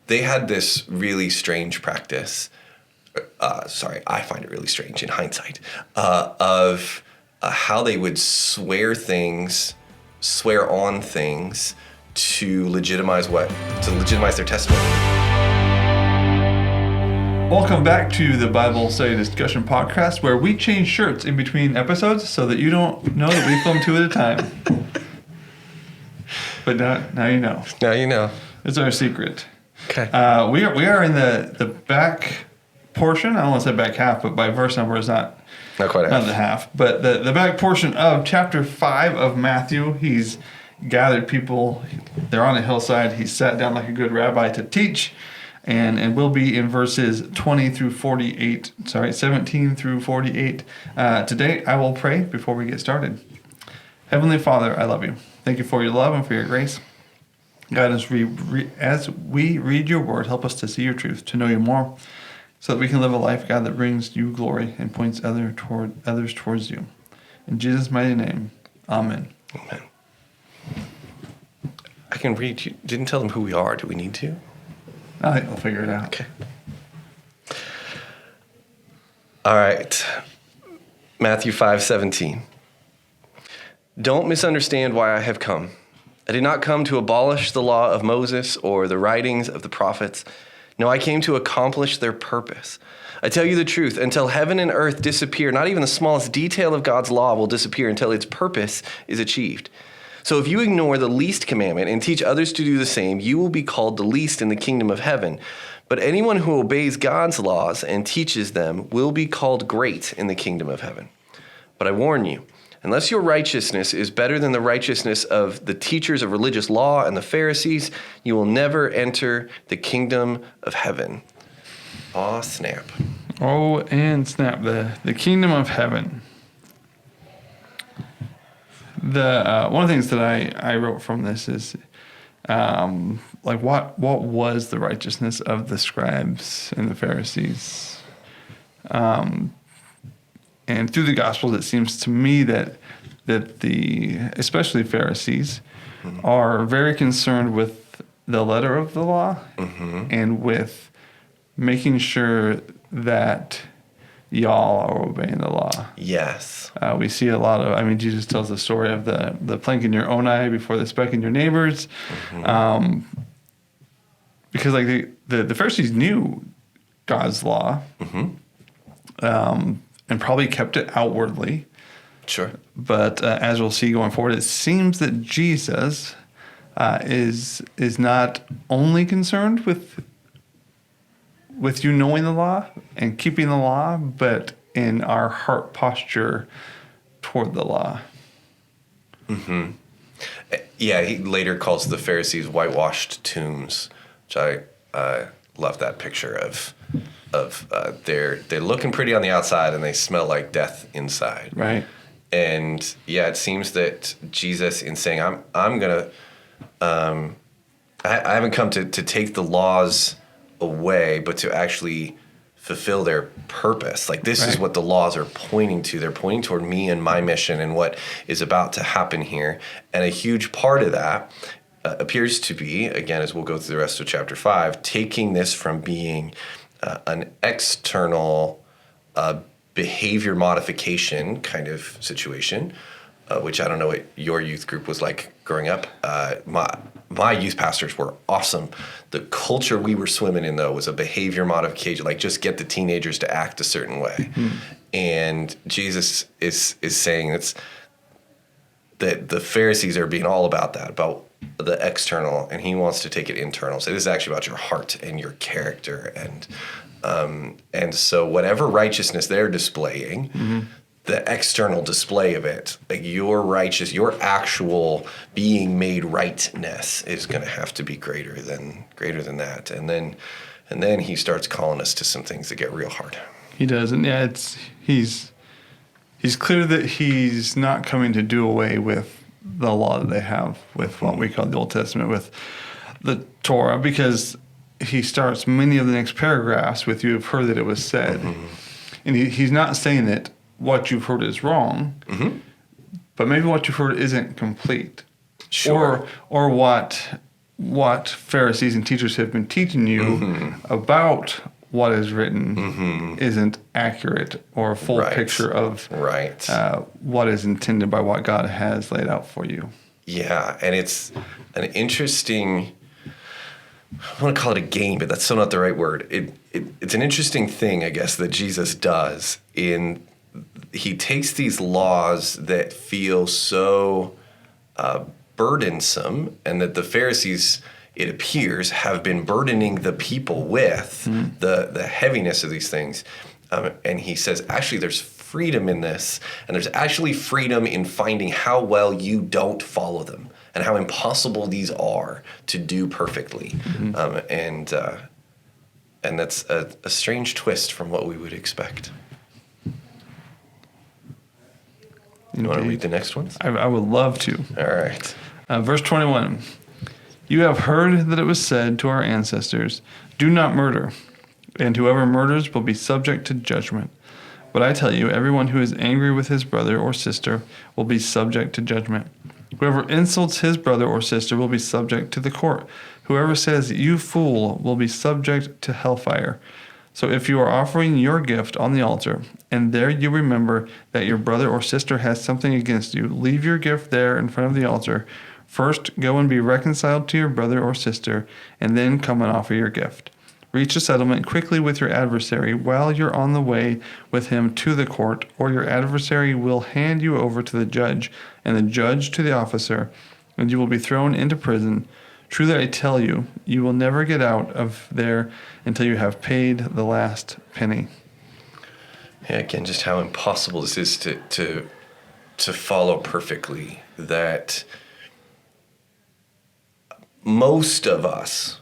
they had this really strange practice. I find it really strange in hindsight, of how they would swear on things to legitimize their testimony. Welcome back to the Bible Study Discussion Podcast, where we change shirts in between episodes so that you don't know that we film two at a time. But now you know. Now you know. It's our secret. Okay. We are in the back portion. I don't want to say back half, but by verse number is not quite not the half. But the back portion of chapter 5 of Matthew. He's gathered people. They're on a hillside. He's sat down like a good rabbi to teach. And we'll be in verses 17 through 48. Today, I will pray before we get started. Heavenly Father, I love you. Thank you for your love and for your grace. God, as we read your word, help us to see your truth, to know you more, so that we can live a life, God, that brings you glory and points others towards you. In Jesus' mighty name, amen. Amen. I can read you. Didn't tell them who we are. Do we need to? I think we'll figure it out. Okay. All right. Matthew 5:17. Don't misunderstand why I have come. I did not come to abolish the law of Moses or the writings of the prophets. No, I came to accomplish their purpose. I tell you the truth, until heaven and earth disappear, not even the smallest detail of God's law will disappear until its purpose is achieved. So if you ignore the least commandment and teach others to do the same, you will be called the least in the kingdom of heaven. But anyone who obeys God's laws and teaches them will be called great in the kingdom of heaven. But I warn you, unless your righteousness is better than the righteousness of the teachers of religious law and the Pharisees, you will never enter the kingdom of heaven. Aw, snap. Oh, and snap. The kingdom of heaven. One of the things that I wrote from this is, what was the righteousness of the scribes and the Pharisees? And through the Gospels, it seems to me that especially Pharisees, are very concerned with the letter of the law and with making sure that y'all are obeying the law. Yes. We see a lot of, Jesus tells the story of the plank in your own eye before the speck in your neighbor's. Because the Pharisees knew God's law and probably kept it outwardly. Sure. But as we'll see going forward, it seems that Jesus is not only concerned with you knowing the law and keeping the law, but in our heart posture toward the law. Mm-hmm. Yeah, he later calls the Pharisees whitewashed tombs, which I love that picture of they're looking pretty on the outside and they smell like death inside. Right. And yeah, it seems that Jesus, in saying I'm gonna I haven't come to take the laws away, but to actually fulfill their purpose. Like this is what the laws are pointing to. They're pointing toward me and my mission and what is about to happen here. And a huge part of that appears to be, again, as we'll go through the rest of chapter 5, taking this from being an external behavior modification kind of situation, which I don't know what your youth group was like growing up. My youth pastors were awesome. The culture we were swimming in, though, was a behavior modification, like just get the teenagers to act a certain way. And Jesus is saying that the Pharisees are being all about that, about the external, and he wants to take it internal. So this is actually about your heart and your character. And so whatever righteousness they're displaying, the external display of it, like your actual being made rightness is going to have to be greater than that. And then he starts calling us to some things that get real hard. He does, and yeah, he's clear that he's not coming to do away with the law that they have, with what we call the Old Testament, with the Torah, because he starts many of the next paragraphs with "You have heard that it was said," and he's not saying that what you've heard is wrong, but maybe what you've heard isn't complete, Sure. or what what Pharisees and teachers have been teaching you about what is written isn't accurate or a full picture of what is intended by what God has laid out for you. Yeah, and it's an interesting, I want to call it a game, but that's still not the right word. It's an interesting thing, I guess, that Jesus does he takes these laws that feel so burdensome, and that the Pharisees, it appears, have been burdening the people with the heaviness of these things. And he says, actually, there's freedom in this, and there's actually freedom in finding how well you don't follow them and how impossible these are to do perfectly. And that's a strange twist from what we would expect. You want to read the next ones? I would love to. All right. Verse 21. You have heard that it was said to our ancestors, do not murder, and whoever murders will be subject to judgment. But I tell you, everyone who is angry with his brother or sister will be subject to judgment. Whoever insults his brother or sister will be subject to the court. Whoever says, you fool, will be subject to hellfire. So if you are offering your gift on the altar, and there you remember that your brother or sister has something against you, leave your gift there in front of the altar. First, go and be reconciled to your brother or sister, and then come and offer your gift. Reach a settlement quickly with your adversary while you're on the way with him to the court, or your adversary will hand you over to the judge, and the judge to the officer, and you will be thrown into prison. Truly I tell you, you will never get out of there until you have paid the last penny. Yeah, again, just how impossible this is to follow perfectly. That most of us,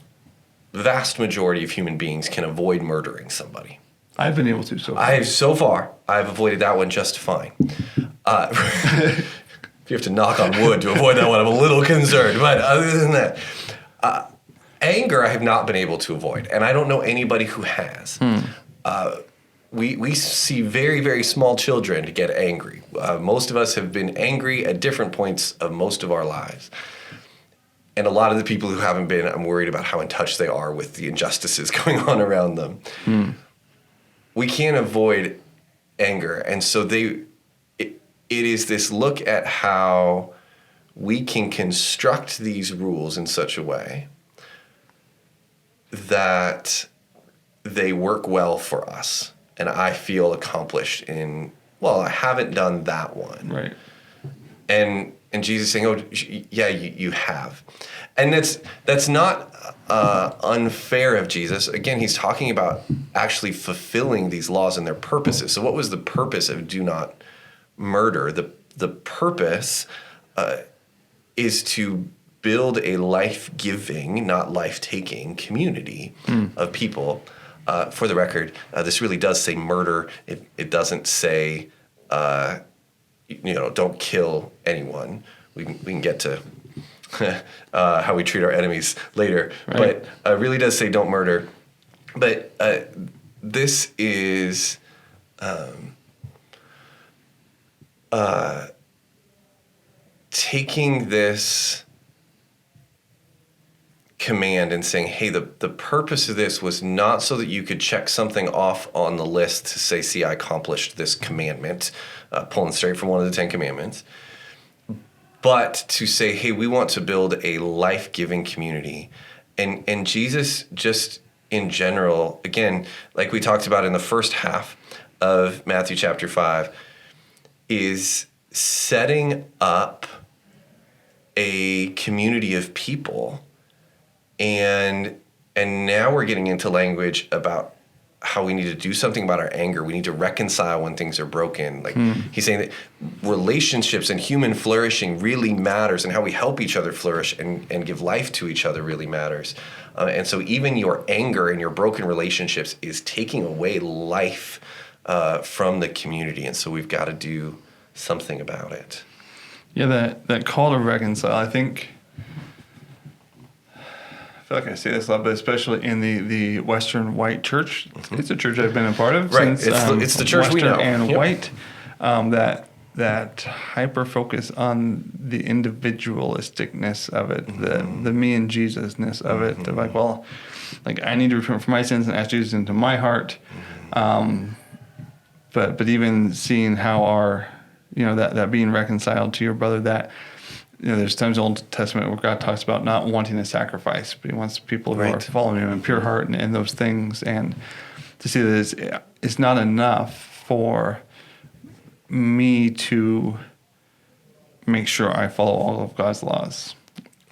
the vast majority of human beings, can avoid murdering somebody. I've been able to so far. I've avoided that one just fine. If you have to knock on wood to avoid that one, I'm a little concerned. But other than that, anger I have not been able to avoid, and I don't know anybody who has. We see very, very small children get angry. Most of us have been angry at different points of most of our lives. And a lot of the people who haven't been, I'm worried about how in touch they are with the injustices going on around them. We can't avoid anger. And so it is this look at how we can construct these rules in such a way that they work well for us. And I feel accomplished in, well, I haven't done that one. Right. And Jesus saying, oh, yeah, you have. And that's not unfair of Jesus. Again, he's talking about actually fulfilling these laws and their purposes. So what was the purpose of do not murder? The purpose is to build a life-giving, not life-taking community of people. For the record, this really does say murder. It doesn't say, don't kill anyone. We can get to how we treat our enemies later. Right. But it really does say don't murder. But this is taking this command and saying, hey, the purpose of this was not so that you could check something off on the list to say, see, I accomplished this commandment, pulling straight from one of the 10 commandments, but to say, hey, we want to build a life-giving community. And Jesus just in general, again, like we talked about in the first half of Matthew chapter 5, is setting up a community of people. And now we're getting into language about how we need to do something about our anger. We need to reconcile when things are broken. Like he's saying that relationships and human flourishing really matters, and how we help each other flourish and give life to each other really matters. And so even your anger and your broken relationships is taking away life from the community. And so we've got to do something about it. Yeah, that call to reconcile, I feel like I say this a lot, but especially in the Western white church. It's a church I've been a part of right. since It's the church Western we know. And yep. white, that that hyper focus on the individualisticness of it, the me and Jesus-ness of it. Of like, well, like I need to repent for my sins and ask Jesus into my heart. But even seeing how our, that being reconciled to your brother, that, there's times in the Old Testament where God talks about not wanting a sacrifice, but he wants people who are following him in pure heart and those things. And to see that it's not enough for me to make sure I follow all of God's laws.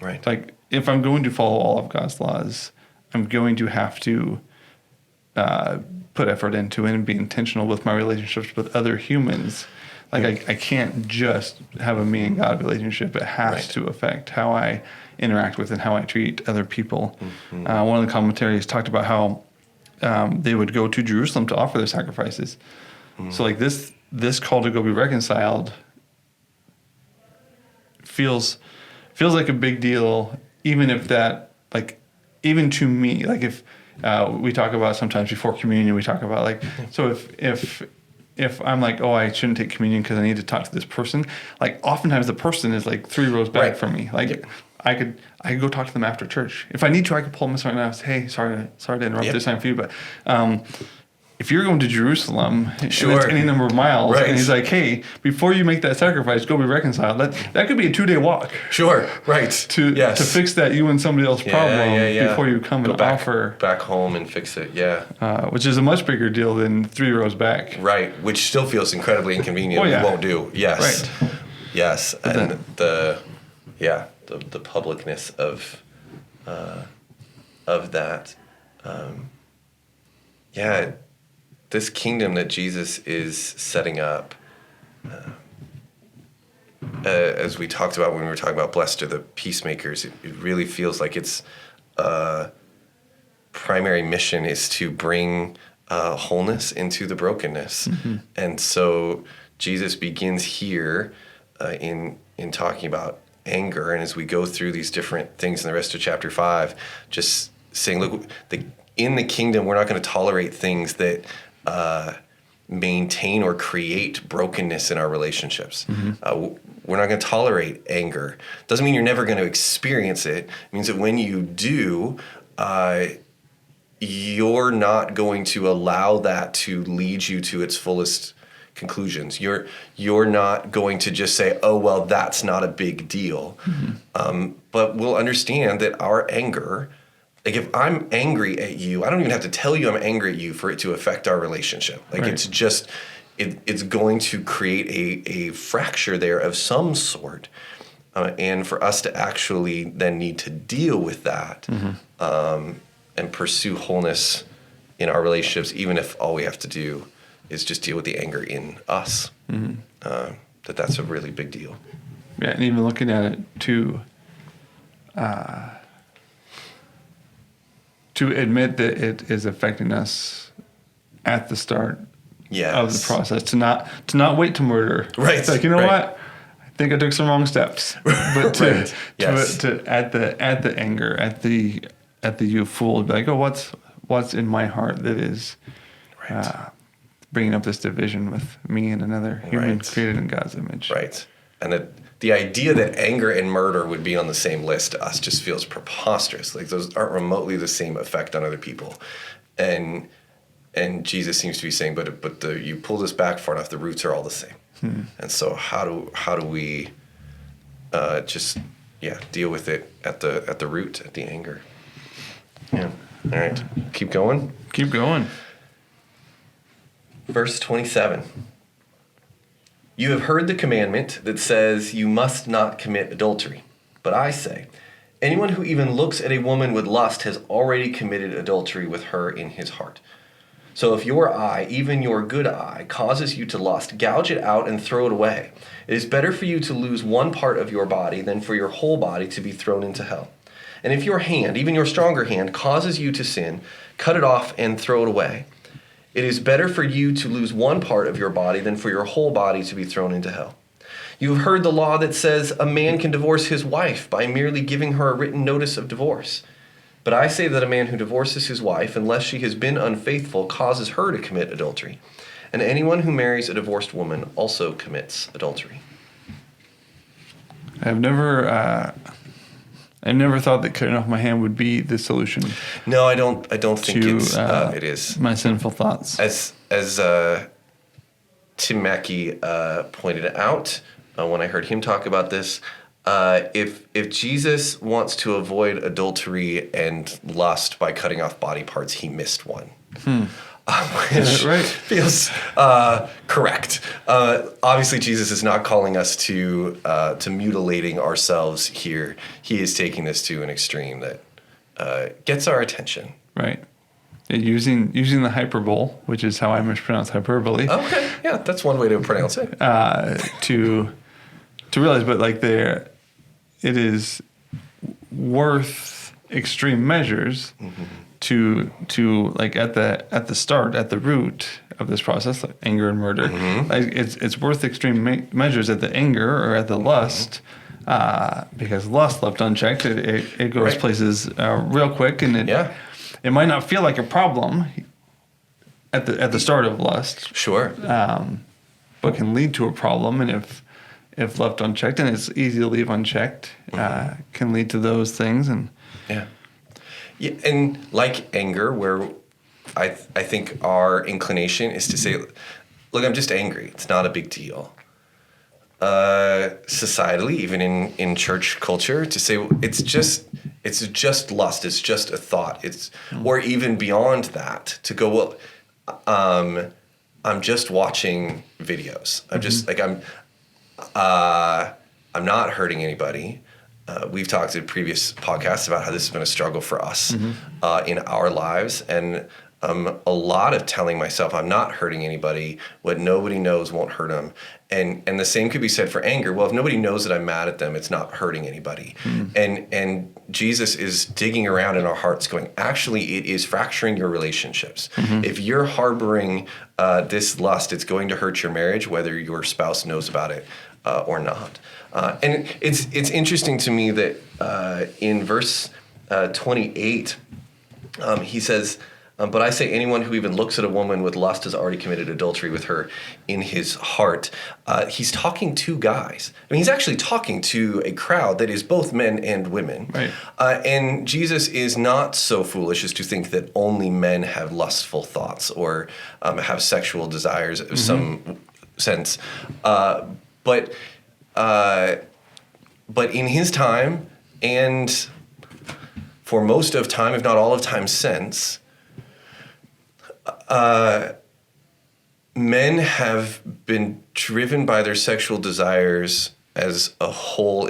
Right. Like, if I'm going to follow all of God's laws, I'm going to have to put effort into it and be intentional with my relationships with other humans. Like, I can't just have a me and God relationship. It has to affect how I interact with and how I treat other people. One of the commentaries talked about how they would go to Jerusalem to offer their sacrifices. So, like, this call to go be reconciled feels like a big deal, even if that, like, even to me, like, if we talk about sometimes before communion, we talk about, like, so if I'm like, oh, I shouldn't take communion because I need to talk to this person, like, oftentimes the person is like 3 rows back from me. Like, I could go talk to them after church. If I need to, I could pull them aside and say, hey, sorry to interrupt this time for you, but if you're going to Jerusalem, and it's any number of miles, and he's like, hey, before you make that sacrifice, go be reconciled. That could be a 2-day walk. Sure, right. To fix that you and somebody else problem before you come and offer. Back home and fix it, which is a much bigger deal than 3 rows back. Right, which still feels incredibly inconvenient. We won't do. Yes. Right. Yes, and the publicness of that. This kingdom that Jesus is setting up, as we talked about when we were talking about blessed are the peacemakers, it really feels like its primary mission is to bring wholeness into the brokenness. And so Jesus begins here in talking about anger, and as we go through these different things in the rest of chapter 5, just saying, look, in the kingdom, we're not going to tolerate things that maintain or create brokenness in our relationships. We're not going to tolerate anger. Doesn't mean you're never going to experience it. It means that when you do, you're not going to allow that to lead you to its fullest conclusions. You're not going to just say, oh, well, that's not a big deal. But we'll understand that our anger, like, if I'm angry at you, I don't even have to tell you I'm angry at you for it to affect our relationship. Like, it's just, it's going to create a fracture there of some sort. And for us to actually then need to deal with that and pursue wholeness in our relationships, even if all we have to do is just deal with the anger in us, that's a really big deal. Yeah, and even looking at it to admit that it is affecting us at the start of the process, to not wait to murder. Right. It's like, what? I think I took some wrong steps. But to at the anger, at the you fool, be like, oh, what's in my heart that is bringing up this division with me and another human created in God's image. Right. And the idea that anger and murder would be on the same list to us just feels preposterous. Like, those aren't remotely the same effect on other people. And Jesus seems to be saying, but you pull this back far enough, the roots are all the same. And so how do we just deal with it at the root, at the anger? Yeah. All right. Keep going. Keep going. Verse 27. You have heard the commandment that says you must not commit adultery. But I say, anyone who even looks at a woman with lust has already committed adultery with her in his heart. So if your eye, even your good eye, causes you to lust, gouge it out and throw it away. It is better for you to lose one part of your body than for your whole body to be thrown into hell. And if your hand, even your stronger hand, causes you to sin, cut it off and throw it away. It is better for you to lose one part of your body than for your whole body to be thrown into hell. You have heard the law that says a man can divorce his wife by merely giving her a written notice of divorce. But I say that a man who divorces his wife, unless she has been unfaithful, causes her to commit adultery. and anyone who marries a divorced woman also commits adultery. I've never thought that cutting off my hand would be the solution. No, I don't think it is. My sinful thoughts. As Tim Mackey pointed out when I heard him talk about this, if Jesus wants to avoid adultery and lust by cutting off body parts, he missed one. Which right. feels correct. Obviously, Jesus is not calling us to mutilating ourselves here. He is taking this to an extreme that gets our attention. Right. Using the hyperbole, which is how I mispronounce hyperbole. Okay, yeah, that's one way to pronounce it. To realize, but like it is worth extreme measures to like at the start, at the root of this process, like anger and murder. Like it's worth extreme measures at the anger or at the lust. Because lust left unchecked, it goes places real quick, and it might not feel like a problem at the start of lust. Sure. But can lead to a problem, and if left unchecked, and it's easy to leave unchecked, can lead to those things. And yeah, and like anger, where I think our inclination is to say, "Look, I'm just angry. It's not a big deal." Societally, even in church culture, to say it's just lust, it's just a thought, or even beyond that, to go, well, I'm just watching videos. I'm just like I'm not hurting anybody. We've talked in previous podcasts about how this has been a struggle for us in our lives, and a lot of telling myself I'm not hurting anybody. What nobody knows won't hurt them. And the same could be said for anger. Well, if nobody knows that I'm mad at them, it's not hurting anybody. And Jesus is digging around in our hearts going, actually, it is fracturing your relationships. If you're harboring this lust, it's going to hurt your marriage, whether your spouse knows about it or not. And it's interesting to me that in verse 28, he says, but I say anyone who even looks at a woman with lust has already committed adultery with her in his heart. He's talking to guys. I mean, he's actually talking to a crowd that is both men and women. Right. And Jesus is not so foolish as to think that only men have lustful thoughts or have sexual desires of some sense. But in his time, and for most of time, if not all of time since, men have been driven by their sexual desires as a whole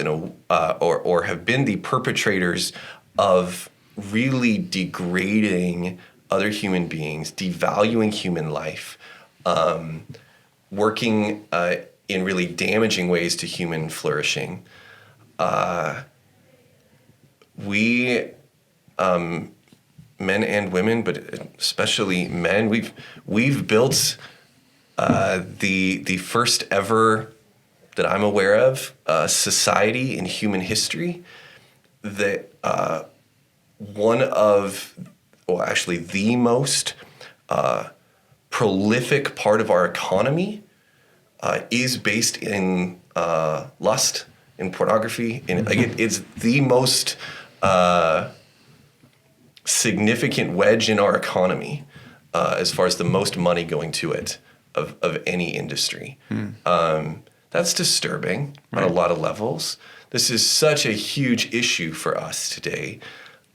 or have been the perpetrators of really degrading other human beings, devaluing human life, working in really damaging ways to human flourishing. Men and women, but especially men, we've built the first ever that I'm aware of society in human history that the most prolific part of our economy is based in lust, in pornography. It's the most significant wedge in our economy as far as the most money going to it of any industry. That's disturbing on a lot of levels. This is such a huge issue for us today,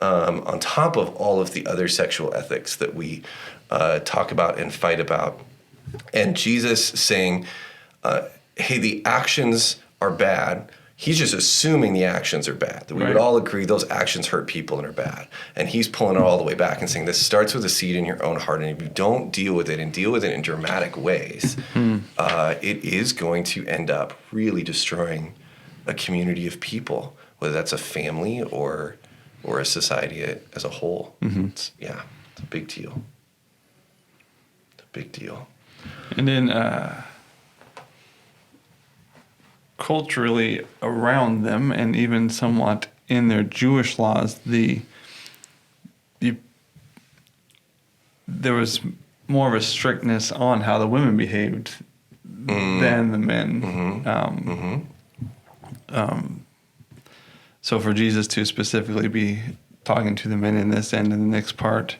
on top of all of the other sexual ethics that we talk about and fight about. And Jesus saying, hey, the actions are bad. He's just assuming the actions are bad, that we would all agree those actions hurt people and are bad. And he's pulling it all the way back and saying this starts with a seed in your own heart, and if you don't deal with it and deal with it in dramatic ways, it is going to end up really destroying a community of people, whether that's a family or a society as a whole. It's a big deal. It's a big deal. And then culturally around them, and even somewhat in their Jewish laws, there was more of a strictness on how the women behaved than the men. So for Jesus to specifically be talking to the men in this and in the next part,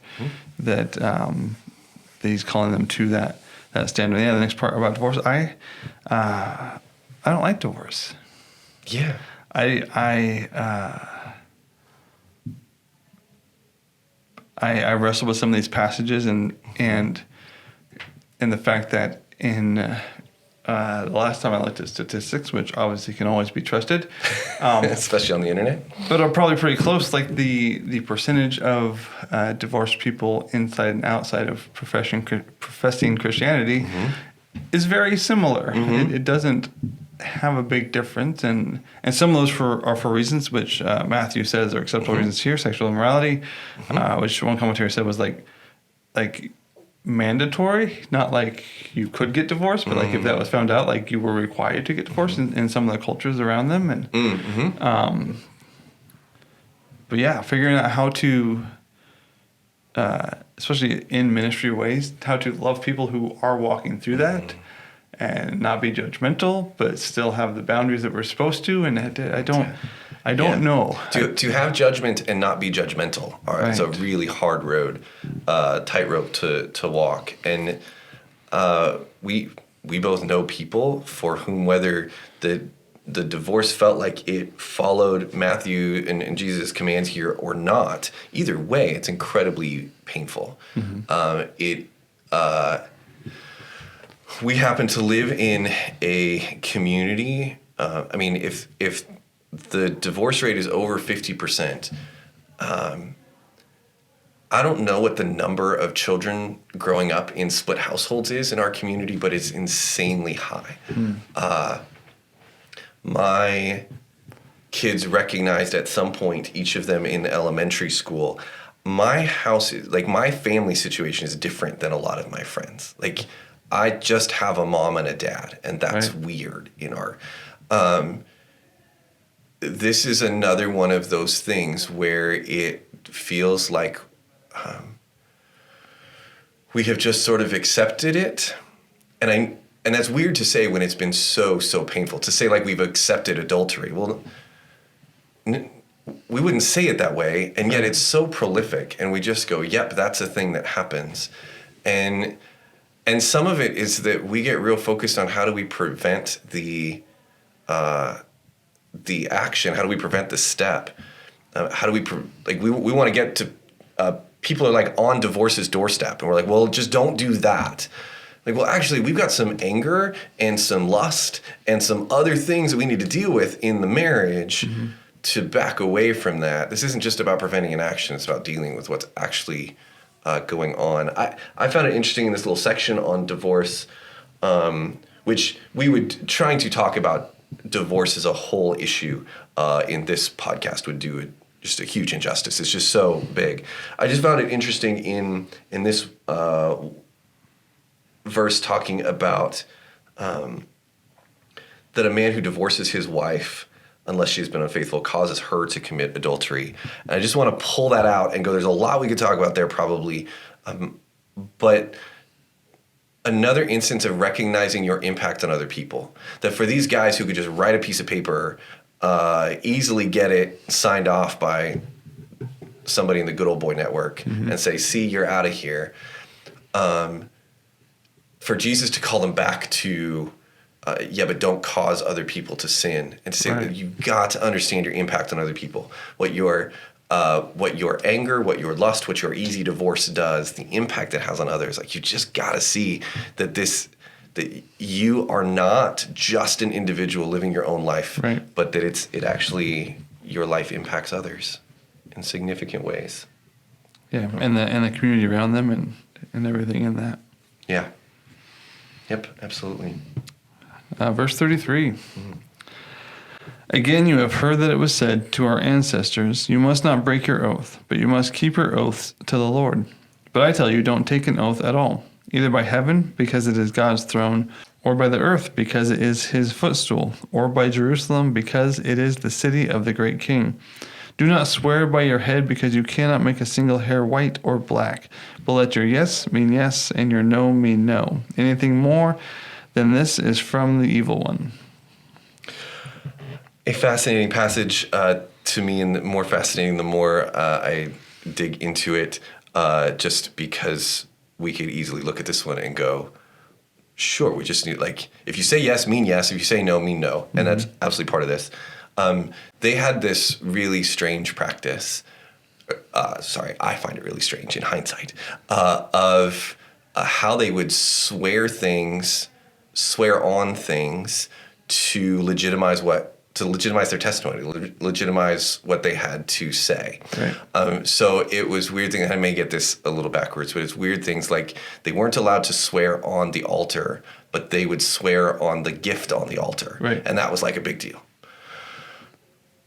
that he's calling them to that standard. Yeah, the next part about divorce. I don't like divorce. Yeah. I wrestle with some of these passages and the fact that in the last time I looked at statistics, which obviously can always be trusted, especially on the internet, but are probably pretty close. Like the percentage of divorced people inside and outside of professing Christianity is very similar. It doesn't have a big difference, and some of those are for reasons which Matthew says are acceptable reasons here, sexual immorality, which one commentator said was like mandatory, not like you could get divorced, but like if that was found out, like you were required to get divorced in some of the cultures around them, and but yeah, figuring out how to especially in ministry ways, how to love people who are walking through that and not be judgmental, but still have the boundaries that we're supposed to. And I don't know. To have judgment and not be judgmental is a really hard road, tightrope to walk. And we both know people for whom, whether the divorce felt like it followed Matthew and Jesus' commands here or not, either way, it's incredibly painful. We happen to live in a community. I mean, if the divorce rate is over 50%, I don't know what the number of children growing up in split households is in our community, but it's insanely high. My kids recognized at some point, each of them in elementary school, my house, like my family situation is different than a lot of my friends. Like, I just have a mom and a dad, and that's weird in our... this is another one of those things where it feels like we have just sort of accepted it. And that's weird to say when it's been so painful. To say like we've accepted adultery. Well, we wouldn't say it that way, and yet it's so prolific, and we just go, yep, that's a thing that happens. And some of it is that we get real focused on how do we prevent the action, how do we prevent the step, how do we we want to get to people are like on divorce's doorstep, and we're like, well, just don't do that. Like, well, actually, we've got some anger and some lust and some other things that we need to deal with in the marriage to back away from that. This isn't just about preventing an action, it's about dealing with what's actually going on. I found it interesting in this little section on divorce, which we would trying to talk about divorce as a whole issue in this podcast would do just a huge injustice. It's just so big. I just found it interesting in this verse talking about that a man who divorces his wife unless she's been unfaithful causes her to commit adultery. And I just want to pull that out and go, there's a lot we could talk about there probably, but another instance of recognizing your impact on other people. That for these guys who could just write a piece of paper, easily get it signed off by somebody in the good old boy network and say, see, you're out of here. For Jesus to call them back to, but don't cause other people to sin, and to say that you've got to understand your impact on other people, what your anger, what your lust, what your easy divorce does, the impact it has on others. Like, you just got to see that that you are not just an individual living your own life, but that it actually, your life impacts others in significant ways. Yeah, and the community around them and everything in that. Yeah. Yep, absolutely. Verse 33. Again, you have heard that it was said to our ancestors, you must not break your oath, but you must keep your oaths to the Lord. But I tell you, don't take an oath at all, either by heaven, because it is God's throne, or by the earth, because it is his footstool, or by Jerusalem, because it is the city of the great king. Do not swear by your head, because you cannot make a single hair white or black. But let your yes mean yes, and your no mean no. Anything more than this is from the evil one. A fascinating passage to me, and more fascinating the more I dig into it, just because we could easily look at this one and go, sure, we just need, like, if you say yes, mean yes. If you say no, mean no. And that's absolutely part of this. They had this really strange practice. I find it really strange in hindsight, of how they would swear on things to legitimize their testimony, legitimize what they had to say. Right. So it was weird things. I may get this a little backwards, but it's weird things like they weren't allowed to swear on the altar, but they would swear on the gift on the altar. Right. And that was like a big deal.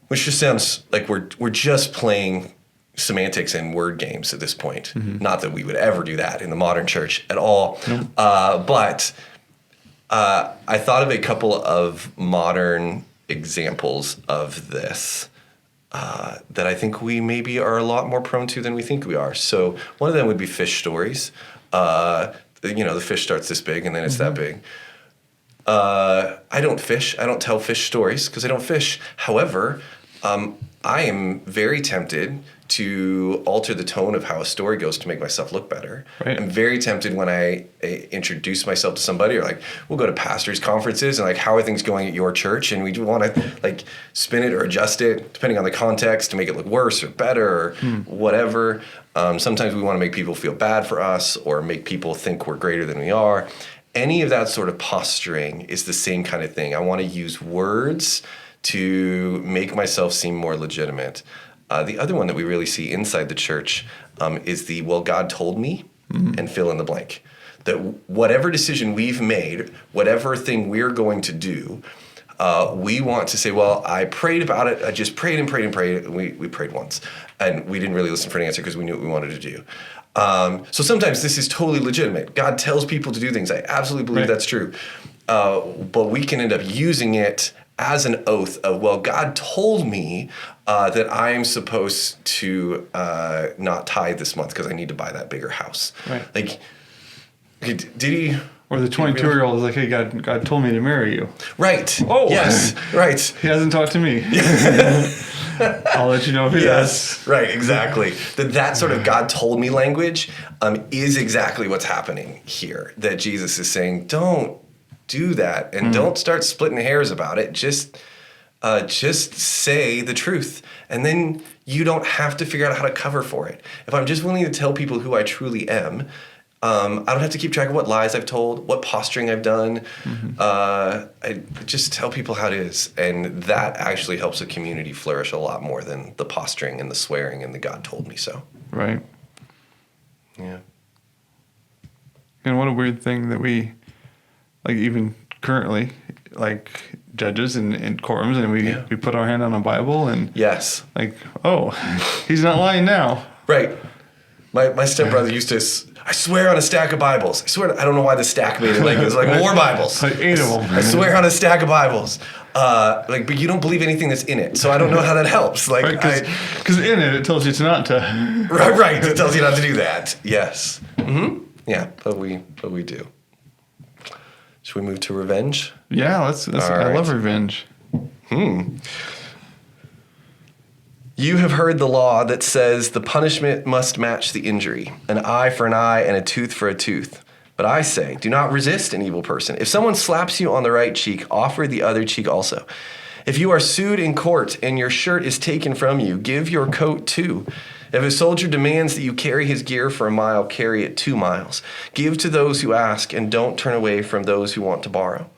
Which just sounds like we're just playing semantics and word games at this point. Mm-hmm. Not that we would ever do that in the modern church at all. Nope. But I thought of a couple of modern examples of this that I think we maybe are a lot more prone to than we think we are. So one of them would be fish stories. The fish starts this big and then it's that big. I don't fish. I don't tell fish stories because I don't fish. However, I am very tempted to alter the tone of how a story goes to make myself look better. Right. I'm very tempted when I introduce myself to somebody, or like we'll go to pastors' conferences and like, how are things going at your church? And we do want to like spin it or adjust it depending on the context to make it look worse or better or whatever. Sometimes we want to make people feel bad for us or make people think we're greater than we are. Any of that sort of posturing is the same kind of thing. I want to use words to make myself seem more legitimate. The other one that we really see inside the church is the, well, God told me, and fill in the blank. That whatever decision we've made, whatever thing we're going to do, we want to say, well, I prayed about it. I just prayed and prayed and prayed. We prayed once. And we didn't really listen for an answer because we knew what we wanted to do. So sometimes this is totally legitimate. God tells people to do things. I absolutely believe that's true. But we can end up using it as an oath of, well, God told me that I am supposed to not tithe this month because I need to buy that bigger house. Right. Like, did he... Or the 22-year-old is like, hey, God told me to marry you. Right. Oh. Yes. Right. He hasn't talked to me. I'll let you know if he does. Right, exactly. That sort of God told me language is exactly what's happening here. That Jesus is saying, don't do that and don't start splitting hairs about it. Just say the truth. And then you don't have to figure out how to cover for it. If I'm just willing to tell people who I truly am, I don't have to keep track of what lies I've told, what posturing I've done. I just tell people how it is. And that actually helps a community flourish a lot more than the posturing and the swearing and the God told me so. Right. Yeah. And what a weird thing that we, like even currently, like judges in courtrooms, and we put our hand on a Bible and yes, like, oh, he's not lying now. Right. My stepbrother used to, I swear on a stack of Bibles. I don't know why the stack made it like it was like more Bibles. Like 8 of them. I swear on a stack of Bibles. But you don't believe anything that's in it, so I don't know how that helps. Like, because in it tells you to not to. Right. It tells you not to do that. Yes. Mm-hmm. Yeah, but we do. Should we move to revenge? Yeah, let's I love revenge. You have heard the law that says the punishment must match the injury, an eye for an eye and a tooth for a tooth. But I say, do not resist an evil person. If someone slaps you on the right cheek, offer the other cheek also. If you are sued in court and your shirt is taken from you, give your coat too. If a soldier demands that you carry his gear for a mile, carry it 2 miles. Give to those who ask, and don't turn away from those who want to borrow.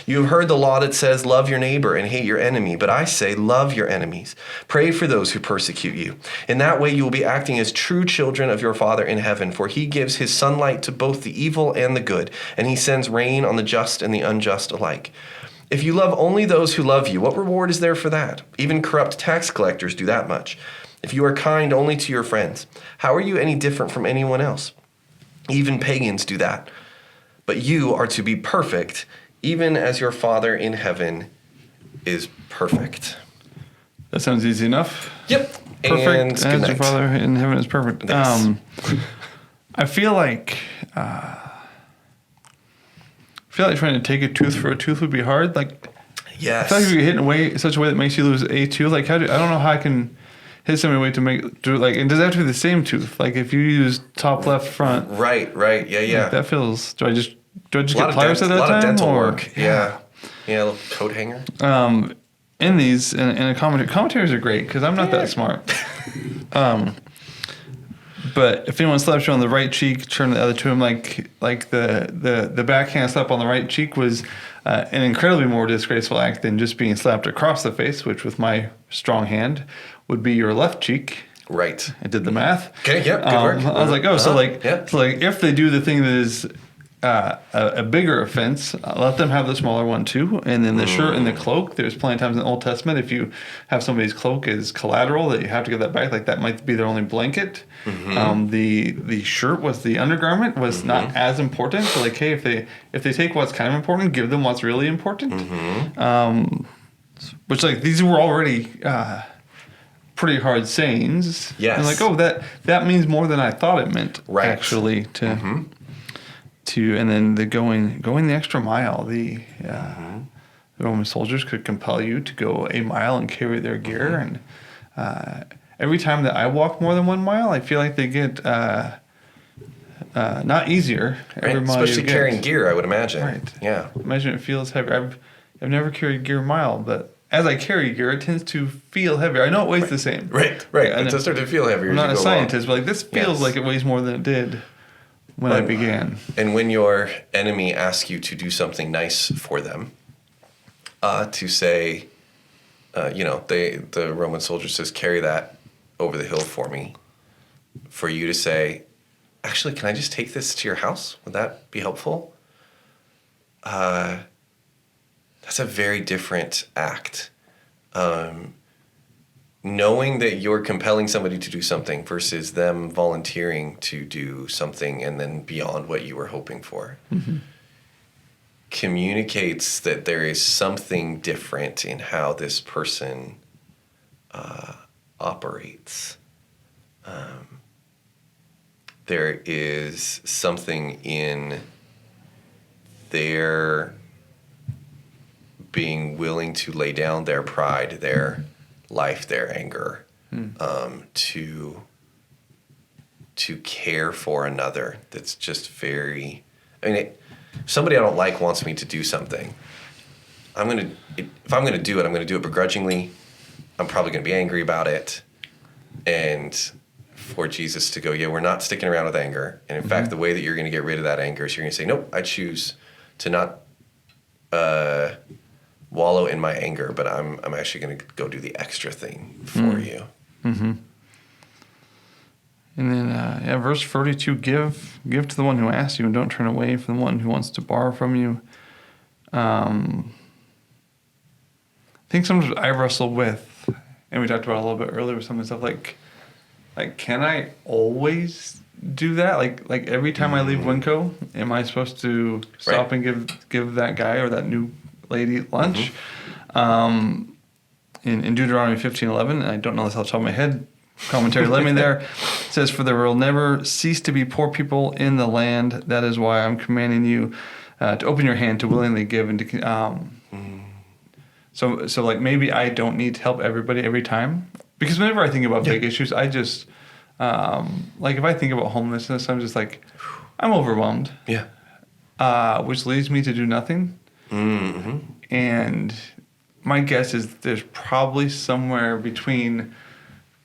You have heard the law that says, love your neighbor and hate your enemy. But I say, love your enemies. Pray for those who persecute you. In that way, you will be acting as true children of your Father in heaven, for he gives his sunlight to both the evil and the good, and he sends rain on the just and the unjust alike. If you love only those who love you, what reward is there for that? Even corrupt tax collectors do that much. If you are kind only to your friends, how are you any different from anyone else? Even pagans do that. But you are to be perfect, even as your Father in heaven is perfect. That sounds easy enough. Yep. perfect And as your Father in heaven is perfect. Yes. I feel like trying to take a tooth for a tooth would be hard. Like, Yes. I feel like if you hit in such a way that makes you lose a tooth, like I don't know how I can hit somebody a way to do like, and does it have to be the same tooth? Like if you use top left front, Right. Yeah. like that feels. Do I just get A lot pliers at that time? of dental or? work. Yeah. A little coat hanger. In these, in a commentaries are great because I'm not that smart. But if anyone slaps you on the right cheek, turn the other to him. Like the backhand slap on the right cheek was an incredibly more disgraceful act than just being slapped across the face, which with my strong hand would be your left cheek. Right. I did the math. Okay. Yep. Good work. I was like, oh, so like if they do the thing that is a bigger offense, let them have the smaller one too. And then the shirt and the cloak, there's plenty of times in the Old Testament, if you have somebody's cloak as collateral, that you have to give that back, like that might be their only blanket. The shirt was the undergarment was not as important. So like, hey, if they take what's kind of important, give them what's really important. Which like these were already pretty hard sayings. Yes. And like, oh, that means more than I thought it meant. Right. Actually, and then the going the extra mile. The Roman soldiers could compel you to go a mile and carry their gear. And every time that I walk more than 1 mile, I feel like they get not easier. Every mile Especially carrying gear, I would imagine. Right. Yeah. Imagine it feels heavier. I've never carried gear a mile, but as I carry gear, it tends to feel heavier. I know it weighs the same. Right. It does start to feel heavier. I'm not as a you go scientist, but like this feels like it weighs more than it did when I began. And when your enemy asks you to do something nice for them, to say, the Roman soldier says, carry that over the hill for me, for you to say, actually, can I just take this to your house? Would that be helpful? That's a very different act. Knowing that you're compelling somebody to do something versus them volunteering to do something and then beyond what you were hoping for communicates that there is something different in how this person operates. There is something in their being willing to lay down their pride, their life, their anger, to care for another. That's just very. I mean, somebody I don't like wants me to do something. If I'm gonna do it, I'm gonna do it begrudgingly. I'm probably gonna be angry about it, and for Jesus to go, yeah, we're not sticking around with anger. And in fact, the way that you're gonna get rid of that anger is you're gonna say, nope, I choose to not wallow in my anger, but I'm actually going to go do the extra thing for you. And then, verse 42, give to the one who asks you and don't turn away from the one who wants to borrow from you. I think sometimes I wrestle with, and we talked about it a little bit earlier with some of the stuff, like can I always do that? Like every time I leave Winco, am I supposed to stop and give that guy or that new lady lunch? In Deuteronomy 15:11, and I don't know this off the top of my head, commentary led me there, it says, for there will never cease to be poor people in the land. That is why I'm commanding you to open your hand to willingly give and to so like maybe I don't need to help everybody every time, because whenever I think about big issues, I just like if I think about homelessness, I'm just like, I'm overwhelmed, which leads me to do nothing. And my guess is there's probably somewhere between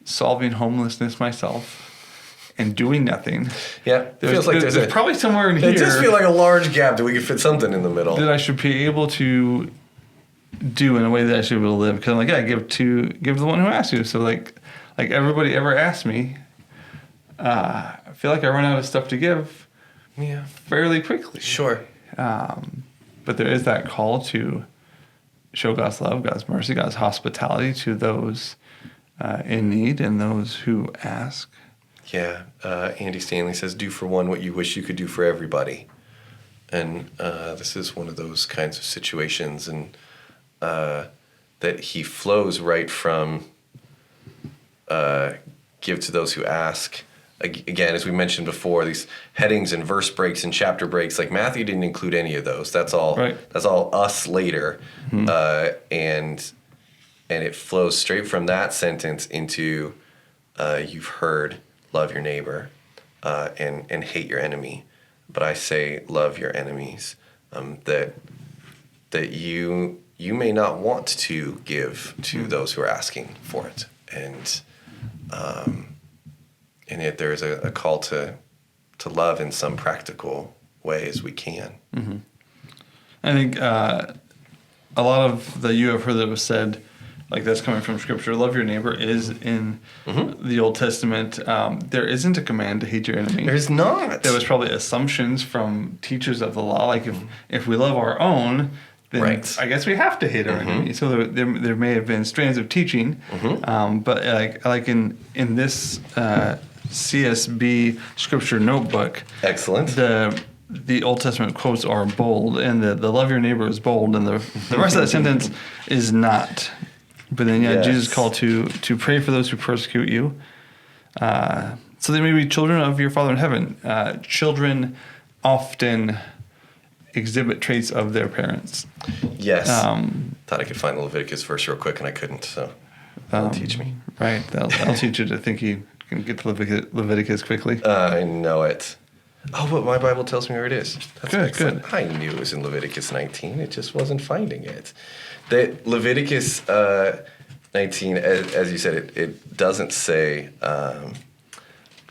solving homelessness myself and doing nothing. Yeah, feels like there's probably somewhere in here. It does feel like a large gap that we could fit something in the middle. That I should be able to do in a way that I should be able to live. Because I'm like, yeah, give to the one who asks you. So like everybody ever asked me, I feel like I run out of stuff to give fairly quickly. Sure. But there is that call to show God's love, God's mercy, God's hospitality to those in need and those who ask. Yeah. Andy Stanley says, do for one what you wish you could do for everybody. And this is one of those kinds of situations, and that he flows right from give to those who ask. Again, as we mentioned before, these headings and verse breaks and chapter breaks, like Matthew didn't include any of those. That's all. Right. That's all us later, and it flows straight from that sentence into you've heard, love your neighbor, and hate your enemy. But I say, love your enemies. That you may not want to give to those who are asking for it, and yet there is a call to love in some practical way as we can. Mm-hmm. I think a lot of the "you have heard" that was said, like that's coming from Scripture. Love your neighbor is in the Old Testament. There isn't a command to hate your enemy. There's not. There was probably assumptions from teachers of the law, like if we love our own, then Right. I guess we have to hate our enemy. So there may have been strands of teaching, but like in this CSB Scripture notebook, Excellent. The Old Testament quotes are bold, and the love your neighbor is bold, and the rest of that sentence is not. But then, Yes. Jesus' call to pray for those who persecute you, so they may be children of your Father in heaven. Children often exhibit traits of their parents. Yes. Thought I could find the Leviticus verse real quick, and I couldn't. So that'll teach me. Right, that'll teach you to think you can get to Leviticus quickly. I know it. Oh, but my Bible tells me where it is. That's Good, excellent. good. I knew it was in Leviticus 19. It just wasn't finding it. The Leviticus 19, as you said, it doesn't say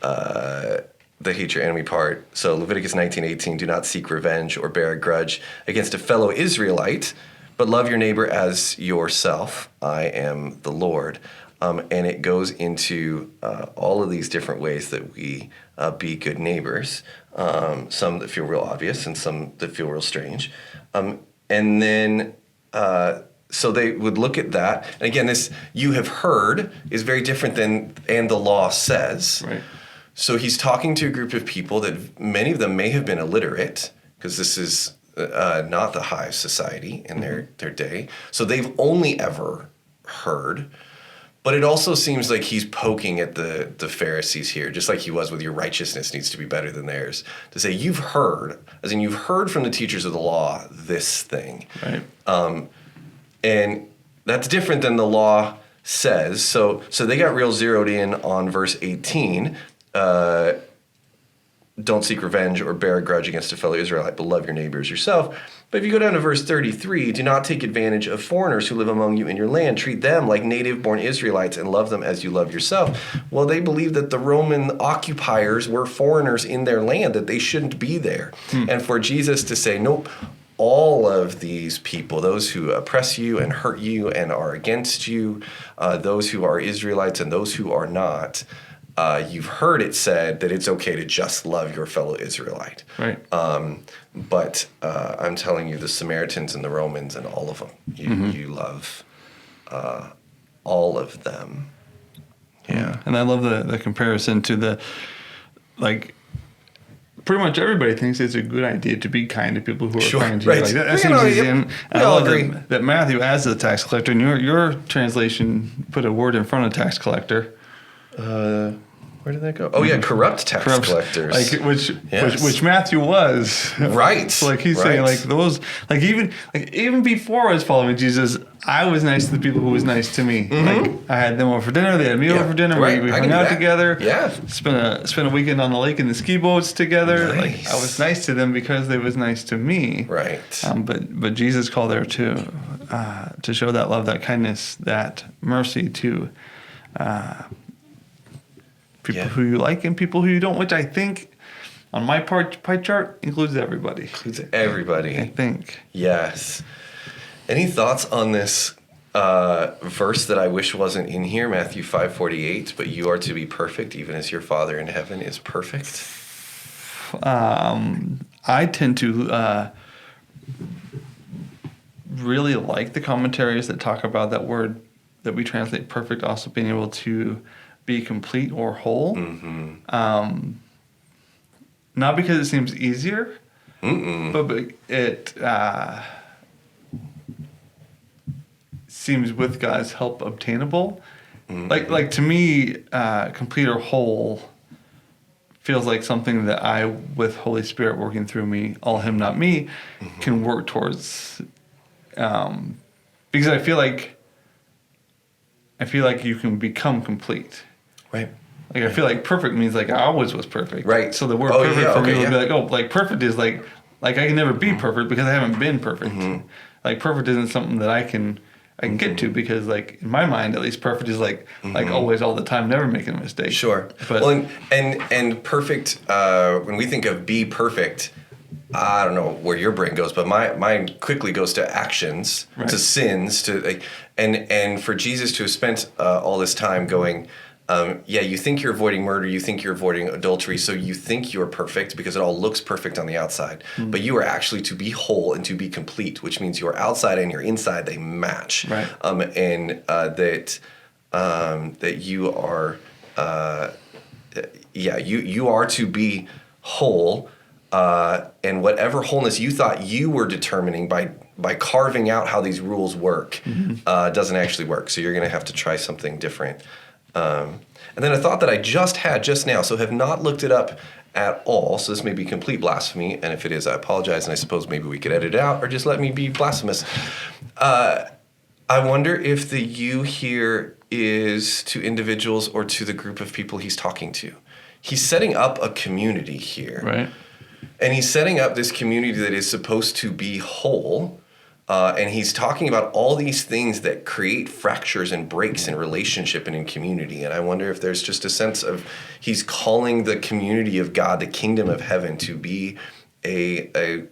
the hate your enemy part. So Leviticus 19:18, do not seek revenge or bear a grudge against a fellow Israelite, but love your neighbor as yourself. I am the Lord. And it goes into all of these different ways that we be good neighbors, some that feel real obvious and some that feel real strange. And then, so they would look at that. And again, this you have heard is very different than, and the law says. Right. So he's talking to a group of people that many of them may have been illiterate, because this is not the high society in their day. So they've only ever heard. But it also seems like he's poking at the Pharisees here, just like he was with your righteousness needs to be better than theirs. To say, you've heard, as in you've heard from the teachers of the law this thing. Right. And that's different than the law says. So they got real zeroed in on verse 18. Don't seek revenge or bear a grudge against a fellow Israelite, but love your neighbor as yourself. But if you go down to verse 33, do not take advantage of foreigners who live among you in your land. Treat them like native-born Israelites and love them as you love yourself. Well, they believed that the Roman occupiers were foreigners in their land, that they shouldn't be there. And for Jesus to say, nope, all of these people, those who oppress you and hurt you and are against you, those who are Israelites and those who are not, you've heard it said that it's okay to just love your fellow Israelite. Right. But I'm telling you, the Samaritans and the Romans and all of them, you love all of them. Yeah. And I love the comparison to the, like, pretty much everybody thinks it's a good idea to be kind to people who are Sure, kind to you. right. Like, that We seems all- easy. yep. And We I all love agree. that Matthew adds the tax collector, and your translation put a word in front of tax collector. Where did that go? Oh, yeah, corrupt tax collectors. Like Yes. which Matthew was. Right. So like he's saying, like those, like even before I was following Jesus, I was nice to the people who was nice to me. Like I had them over for dinner, they had me over for dinner. Right. We I hung can do out that. together. Yeah. Spent a weekend on the lake in the ski boats together. Like Nice. I was nice to them because they was nice to me. Right. But Jesus called there to show that love, that kindness, that mercy to people who you like and people who you don't, which I think on my pie chart includes everybody. Includes everybody. I think. Yes. Any thoughts on this verse that I wish wasn't in here, Matthew 5:48? But you are to be perfect, even as your Father in heaven is perfect. I tend to really like the commentaries that talk about that word that we translate perfect, also being able to be complete or whole. Not because it seems easier, but it seems with God's help obtainable. Like to me, complete or whole feels like something that I, with Holy Spirit working through me, all Him, not me, can work towards. Because I feel like you can become complete. Right. Like, I feel like perfect means like I always was perfect. Right. So the word perfect for me would be like, oh, like perfect is like I can never be perfect because I haven't been perfect. Like perfect isn't something that I can get to because like in my mind at least perfect is like always all the time, never making a mistake. Sure. But well, and perfect, when we think of be perfect, I don't know where your brain goes, but mine quickly goes to actions, to sins, to like, and for Jesus to have spent all this time going, you think you're avoiding murder, you think you're avoiding adultery, so you think you're perfect because it all looks perfect on the outside, but you are actually to be whole and to be complete, which means your outside and your inside, they match, Right. That you are, you are to be whole. And whatever wholeness you thought you were determining by carving out how these rules work doesn't actually work. So you're going to have to try something different. And then a thought that I just had just now, so have not looked it up at all. So this may be complete blasphemy. And if it is, I apologize. And I suppose maybe we could edit it out or just let me be blasphemous. I wonder if the you here is to individuals or to the group of people he's talking to. He's setting up a community here. Right. And he's setting up this community that is supposed to be whole. And he's talking about all these things that create fractures and breaks in relationship and in community. And I wonder if there's just a sense of he's calling the community of God, the kingdom of heaven, to be a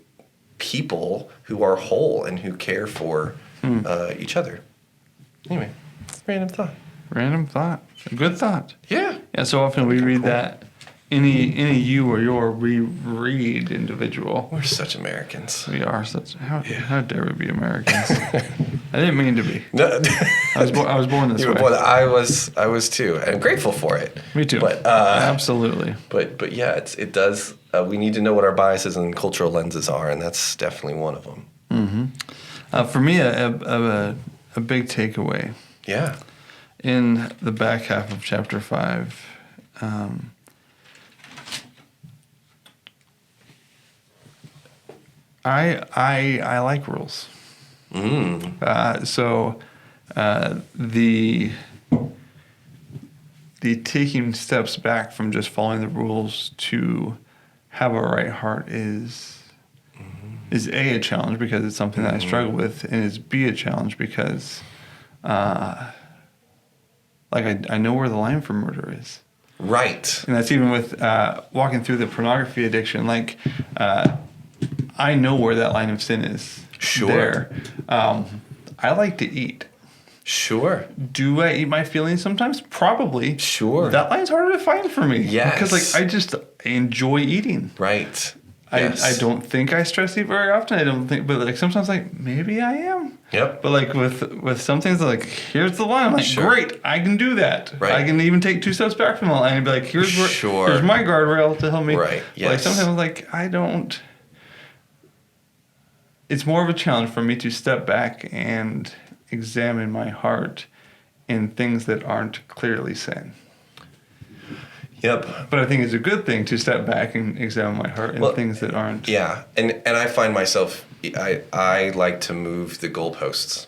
people who are whole and who care for each other. Anyway, random thought. Random thought. A good thought. Yeah. Yeah, so often we read that any you or your reread individual. We're such Americans. We are such. How dare we be Americans? I didn't mean to be. No. I was born this way. You were born. I was too. And I'm grateful for it. Me too. But absolutely. But yeah, it does. We need to know what our biases and cultural lenses are, and that's definitely one of them. For me, a big takeaway. Yeah. In the back half of chapter 5. I like rules. So the taking steps back from just following the rules to have a right heart is a challenge because it's something that I struggle with, and is B, a challenge because I know where the line for murder is. Right. And that's even with walking through the pornography addiction. Like, I know where that line of sin is. Sure. There. I like to eat. Sure. Do I eat my feelings sometimes? Probably. Sure. That line's harder to find for me. Yes. Because I just enjoy eating. Right. Yes. I don't think I stress eat very often. But sometimes maybe I am. Yep. But with some things here's the line. I'm like, Sure. great, I can do that. Right. I can even take 2 steps back from the line and be like, here's my guardrail to help me. Right. Yes. Sometimes I don't. It's more of a challenge for me to step back and examine my heart in things that aren't clearly sin. Yep. But I think it's a good thing to step back and examine my heart in things that aren't. Yeah, and I find myself, I like to move the goalposts.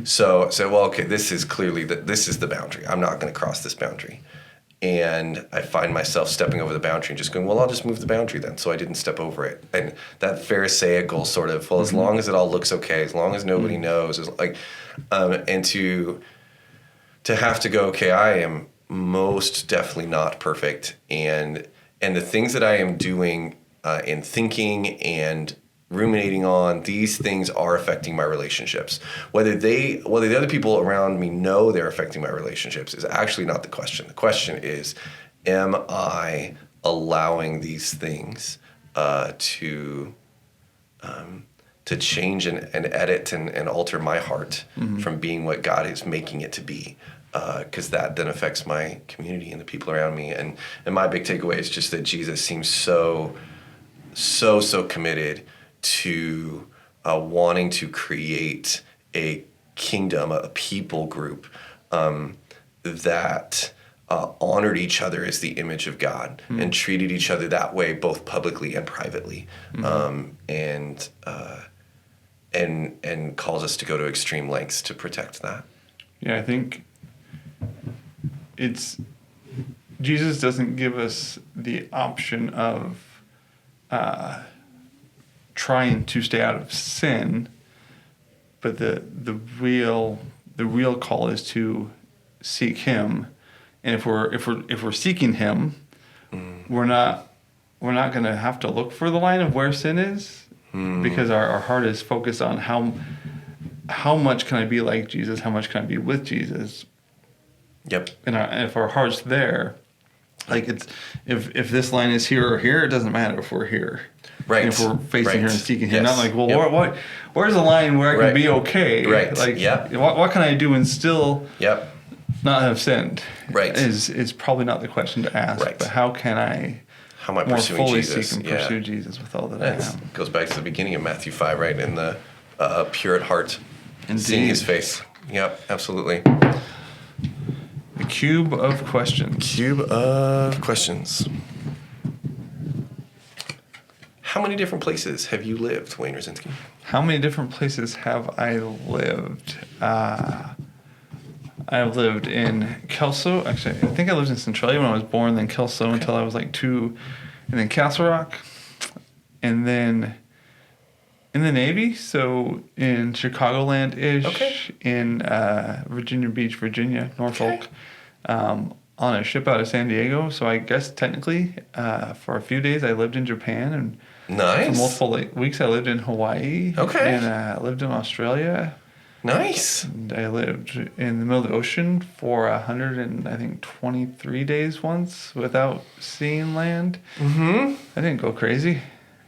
So okay, this is clearly this is the boundary. I'm not going to cross this boundary. And I find myself stepping over the boundary and just going, well, I'll just move the boundary then, so I didn't step over it. And that Pharisaical sort of, well, as long as it all looks okay, as long as nobody knows, and to have to go, okay, I am most definitely not perfect, and the things that I am doing and thinking and ruminating on, these things are affecting my relationships. Whether the other people around me know they're affecting my relationships is actually not the question. The question is, am I allowing these things to change and edit and alter my heart from being what God is making it to be? Because that then affects my community and the people around me. And my big takeaway is just that Jesus seems so committed to wanting to create a kingdom, a people group that honored each other as the image of God and treated each other that way, both publicly and privately, and calls us to go to extreme lengths to protect that. Yeah, I think Jesus doesn't give us the option of trying to stay out of sin, but the real call is to seek Him, and if we're seeking Him, we're not going to have to look for the line of where sin is, because our heart is focused on how much can I be like Jesus, how much can I be with Jesus. Yep. And if our heart's there, like if this line is here or here, it doesn't matter if we're here. Right. And if we're facing here and seeking Him, Yes. not like, well, where's the line where I can be okay? Right. Like, Yep. what can I do and still Yep. not have sinned? Right. Is probably not the question to ask. Right. But how can I How am I more pursuing fully Jesus? seek and pursue Jesus with all that I am? Goes back to the beginning of Matthew 5, right? In the pure at heart, Indeed. seeing His face. Yep, absolutely. The cube of questions. Cube of questions. How many different places have you lived, Wayne Rosinski? How many different places have I lived? I've lived in Kelso. Actually, I think I lived in Centralia when I was born, then Kelso until I was like 2, and then Castle Rock, and then in the Navy, so in Chicagoland-ish, in Virginia Beach, Virginia, Norfolk, on a ship out of San Diego. So I guess technically for a few days I lived in Japan, and Nice. for multiple weeks I lived in Hawaii. Okay. And I lived in Australia. Nice. And I lived in the middle of the ocean for 123 days once without seeing land. Mm-hmm. I didn't go crazy.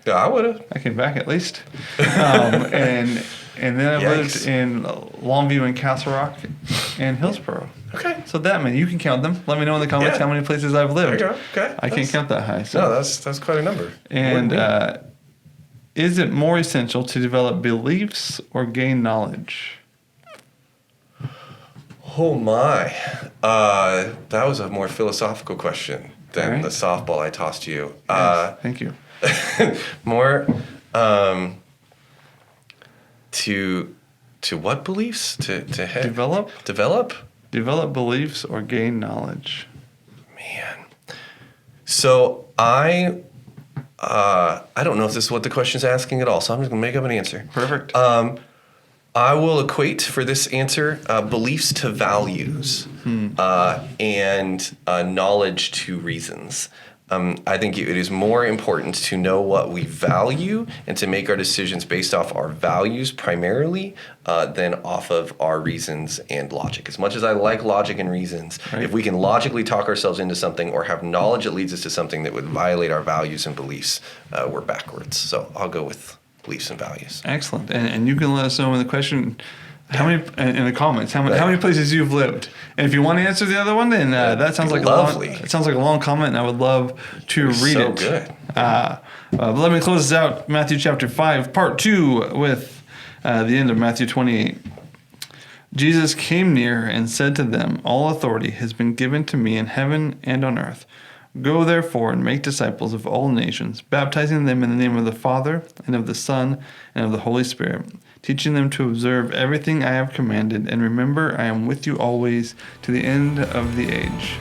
Yeah, I would have. I came back at least. And then I lived in Longview and Castle Rock and Hillsborough. Okay. So that many, you can count them. Let me know in the comments how many places I've lived. There you go. Okay. I can't count that high. So. No, that's quite a number. And is it more essential to develop beliefs or gain knowledge? Oh my. That was a more philosophical question than the softball I tossed you. Yes, thank you. More to what beliefs? To Develop beliefs or gain knowledge. Man. So I don't know if this is what the question's asking at all, so I'm just gonna make up an answer. Perfect. I will equate for this answer beliefs to values and knowledge to reasons. I think it is more important to know what we value and to make our decisions based off our values primarily than off of our reasons and logic. As much as I like logic and reasons, if we can logically talk ourselves into something or have knowledge that leads us to something that would violate our values and beliefs, we're backwards. So I'll go with beliefs and values. Excellent. And you can let us know in the question, how many in the comments, how many places you've lived. And if you want to answer the other one, then that sounds like lovely. It sounds like a long comment, and I would love to read so it. Good. But let me close this out, Matthew chapter 5, part 2, with the end of Matthew 28. Jesus came near and said to them, "All authority has been given to me in heaven and on earth. Go therefore and make disciples of all nations, baptizing them in the name of the Father and of the Son and of the Holy Spirit, teaching them to observe everything I have commanded, and remember, I am with you always to the end of the age."